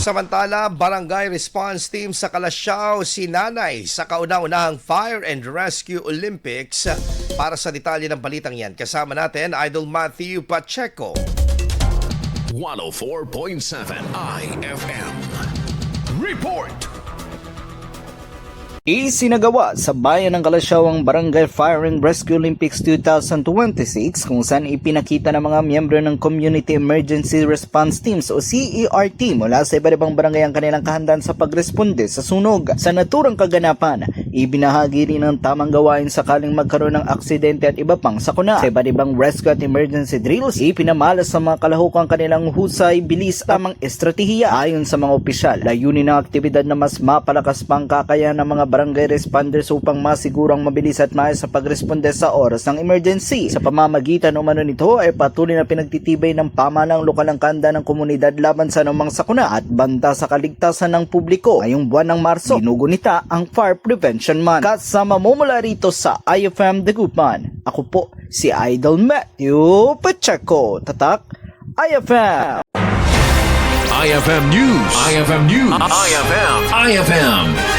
Samantala, Barangay Response Team sa Kalasyaw sinanay sa kauna-unahang Fire and Rescue Olympics. Para sa detalye ng balitang yan, kasama natin Idol Matthew Pacheco. 104.7 IFM Report. Isinagawa sa bayan ng Kalasyaw ang Barangay Fire and Rescue Olympics 2026 kung saan ipinakita ng mga miyembro ng Community Emergency Response Teams o CERT mula sa iba't ibang barangay ang kanilang kahandaan sa pagresponde sa sunog. Sa naturang kaganapan, ibinahagi rin ang tamang gawain sakaling magkaroon ng aksidente at iba pang sakuna. Sa iba't ibang rescue at emergency drills, ipinamalas sa mga kalahukang kanilang husay, bilis, tamang estratehiya. Ayon sa mga opisyal, layunin ng aktibidad na mas mapalakas pang kakayahan ng mga barangay responders upang masigurang mabilis at maayos sa pagresponde sa oras ng emergency. Sa pamamagitan umano nito ay patuloy na pinagtitibay ng pamahalang lokal ang kanda ng komunidad laban sa anumang sakuna at banta sa kaligtasan ng publiko. Ngayong buwan ng Marso, ginugunita ang Fire Prevention Month. Kasama mo mula rito sa IFM Dagupan. Ako po si Idol Matthew Pacheco. Tatak IFM. IFM News. IFM News. IFM.